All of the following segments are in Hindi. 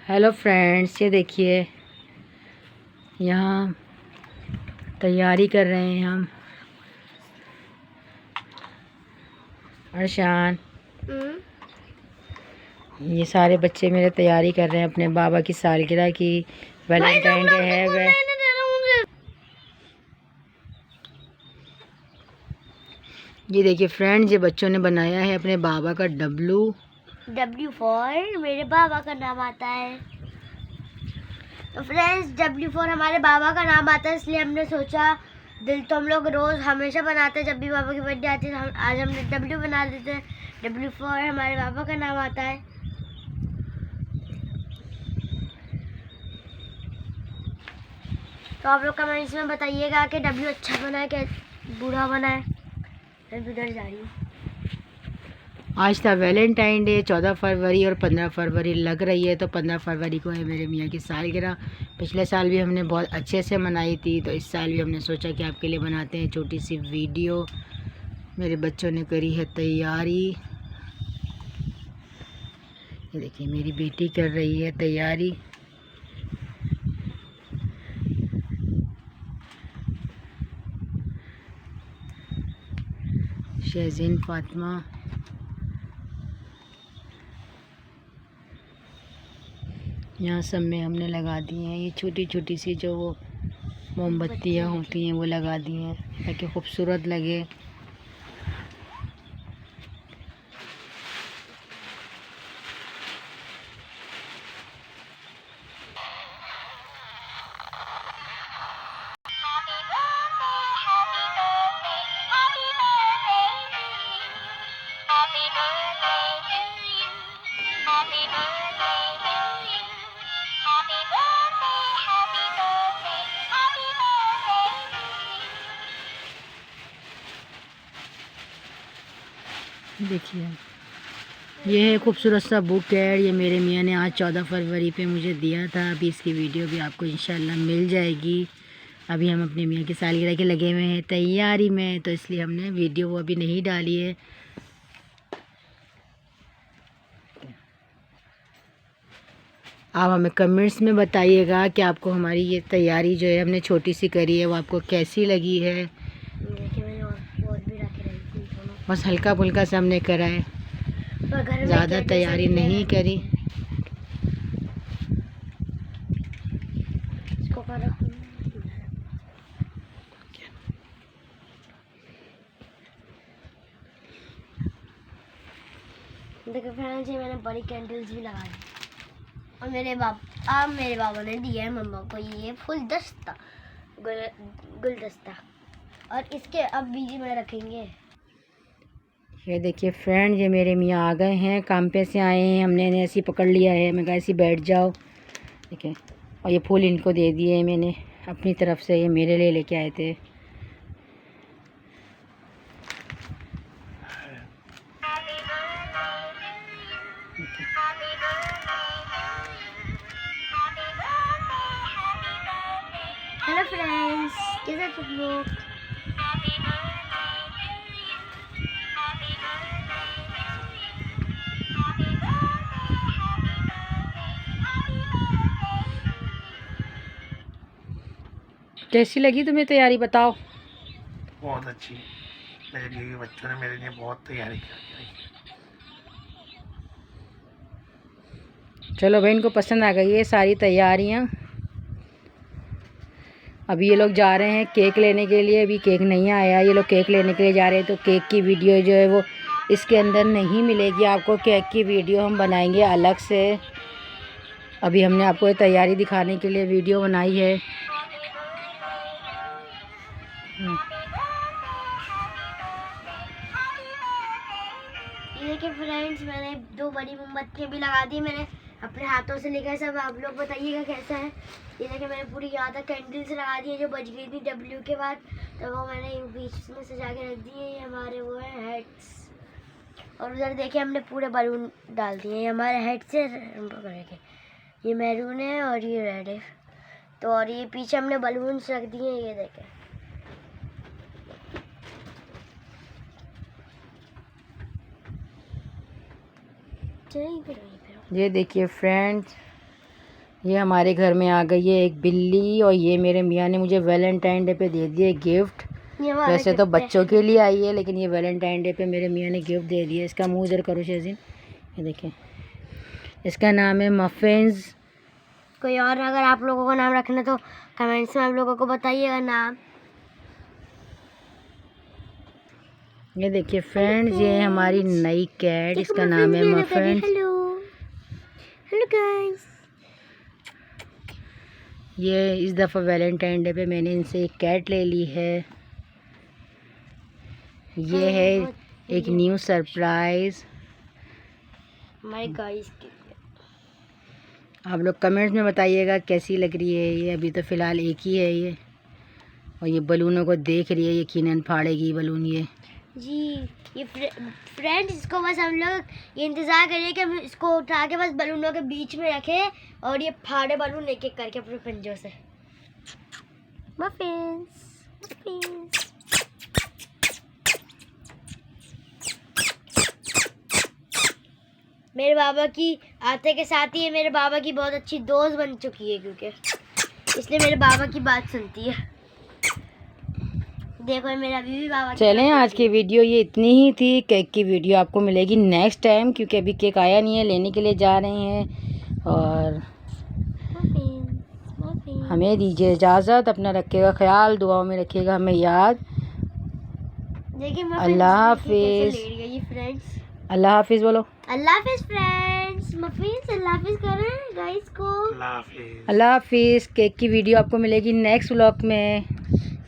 हेलो फ्रेंड्स, ये देखिए यहाँ तैयारी कर रहे हैं हम। अर्शान, ये सारे बच्चे मेरे तैयारी कर रहे हैं अपने बाबा की सालगिरह की। वैलेंटाइन डे है वह। ये देखिए फ्रेंड्स, ये बच्चों ने बनाया है अपने बाबा का W फॉर मेरे बाबा का नाम आता है। तो फ्रेंड्स, W4 हमारे बाबा का नाम आता है, इसलिए हमने सोचा दिल तो हम लोग रोज हमेशा बनाते हैं। जब भी बाबा की बर्थडे आती है तो आज हमने W बना देते हैं। W4 हमारे बाबा का नाम आता है। तो आप लोग कमेंट्स में बताइएगा कि W अच्छा बना है कि बुरा बना है। मैं उधर जा रही हूँ। आज था वैलेंटाइन डे, 14 फरवरी और 15 फरवरी लग रही है। तो 15 फरवरी को है मेरे मियाँ की सालगिरह। पिछले साल भी हमने बहुत अच्छे से मनाई थी, तो इस साल भी हमने सोचा कि आपके लिए बनाते हैं छोटी सी वीडियो। मेरे बच्चों ने करी है तैयारी। ये देखिए मेरी बेटी कर रही है तैयारी। शहज़ीन फातिमा, यहाँ सब में हमने लगा दी हैं ये छोटी छोटी सी जो वो मोमबत्तियाँ होती हैं वो लगा दी हैं ताकि खूबसूरत लगे। देखिए ये है खूबसूरत सा बुक है। ये मेरे मियाँ ने आज 14 फरवरी पे मुझे दिया था। अभी इसकी वीडियो भी आपको इंशाल्लाह मिल जाएगी। अभी हम अपने मियाँ की सालगिरह के लगे हुए हैं तैयारी में, तो इसलिए हमने वीडियो वो अभी नहीं डाली है। आप हमें कमेंट्स में बताइएगा कि आपको हमारी ये तैयारी जो है हमने छोटी सी करी है वो आपको कैसी लगी है। बस हल्का फुल्का सा हमने करा है, ज़्यादा तैयारी नहीं करी। देखो फ्रेंड्स, ये मैंने बड़ी कैंडल्स भी लगा दी और मेरे बाबा ने दिया है मम्मा को ये फुलदस्ता गुलदस्ता, और इसके अब बीच में रखेंगे। ये देखिए फ्रेंड, ये मेरे मियाँ आ गए हैं, काम पे से आए हैं। हमने इन्हें ऐसे पकड़ लिया है, मैं कहा ऐसे बैठ जाओ, ठीक है। और ये फूल इनको दे दिए मैंने अपनी तरफ से, ये मेरे लिए लेके आए थे। हेलो फ्रेंड्स, कैसे सब लोग? कैसी लगी तुम्हें तैयारी, बताओ। बहुत अच्छी। मेरे लिए बच्चों ने मेरे लिए बहुत तैयारी की। चलो भाई, इनको पसंद आ गई है सारी तैयारियाँ। अभी ये लोग जा रहे हैं केक लेने के लिए। अभी केक नहीं आया, ये लोग केक लेने के लिए जा रहे हैं। तो केक की वीडियो जो है वो इसके अंदर नहीं मिलेगी आपको। केक की वीडियो हम बनाएंगे अलग से। अभी हमने आपको ये तैयारी दिखाने के लिए वीडियो बनाई है। ये देखिए फ्रेंड्स, मैंने 2 बड़ी मोमबत्तियाँ भी लगा दी, मैंने अपने हाथों से लेकर। सब आप लोग बताइएगा कैसा है। ये देखिए मैंने पूरी यहाँ तक कैंडल्स लगा दी है जो बच गई थी W के बाद, तो वो मैंने बीच में सजा के रख दिए। ये हमारे वो है हेड्स, और उधर देखिए हमने पूरे बलून डाल दिए। ये हमारे हेड से ये मैरून है और ये रेड है। तो और ये पीछे हमने बलून्स रख दिए। ये देखें, ये देखिए फ्रेंड्स, ये हमारे घर में आ गई है एक बिल्ली, और ये मेरे मियाँ ने मुझे वैलेंटाइन डे पे दे दिया गिफ्ट। ये हमारा वैसे तो कुत्ता है। बच्चों के लिए आई है, लेकिन ये वैलेंटाइन डे पे मेरे मियाँ ने गिफ्ट दे दिया। इसका मुंह इधर करो शेजिन, ये देखें। इसका नाम है मफिन्स। कोई और अगर आप लोगों को नाम रखना तो कमेंट्स में आप लोगों को बताइएगा नाम। ये देखिए फ्रेंड्स, ये है हमारी नई कैट, इसका नाम है मफिन्स। Hello hello guys. ये इस दफ़ा वैलेंटाइन डे पे मैंने इनसे एक कैट ले ली है। ये है एक न्यू सरप्राइज़ हमारे गाइस के लिए। आप लोग कमेंट्स में बताइएगा कैसी लग रही है ये। अभी तो फ़िलहाल एक ही है ये, और ये बलूनों को देख रही है, यकीनन फाड़ेगी बलून ये। जी ये फ्रेंड्स, इसको बस हम लोग ये इंतज़ार करिए कि हम इसको उठा के बस बलूनों के बीच में रखें और ये फाड़े बलून एक एक करके अपने पंजों से। Muffins muffins. मेरे बाबा की आते के साथ ही ये मेरे बाबा की बहुत अच्छी दोस्त बन चुकी है, क्योंकि इसलिए मेरे बाबा की बात सुनती है। देखो ये मेरा अभी भी बाबा की चलें, बात आज की वीडियो ये इतनी ही थी। केक की वीडियो आपको मिलेगी नेक्स्ट टाइम, क्योंकि अभी केक आया नहीं है, लेने के लिए जा रहे हैं। और सुनती है। हमें दीजिए इजाज़त। अपना रखिएगा ख्याल, दुआओं में रखिएगा हमें याद। देखिए अल्लाह हाफिज़। फ्रेंड्स, अल्लाह हाफिज़ बोलो। अल्लाह हाफिज़ फ्रेंड्स। मफिन्स अल्लाह हाफिज़ करें गाइस को। अल्लाह हाफिज़। अल्लाह हाफिज़। केक की वीडियो आपको मिलेगी नेक्स्ट व्लॉग में।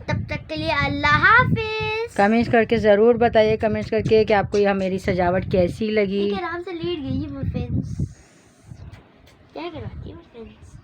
तब तक के लिए अल्लाह हाफिज़। कमेंट्स करके ज़रूर बताइए, कमेंट्स करके कि आपको यह मेरी सजावट कैसी लगी। ठीक है, आराम से लेट गई है मफिन्स। क्या करवाती है मफिन्स।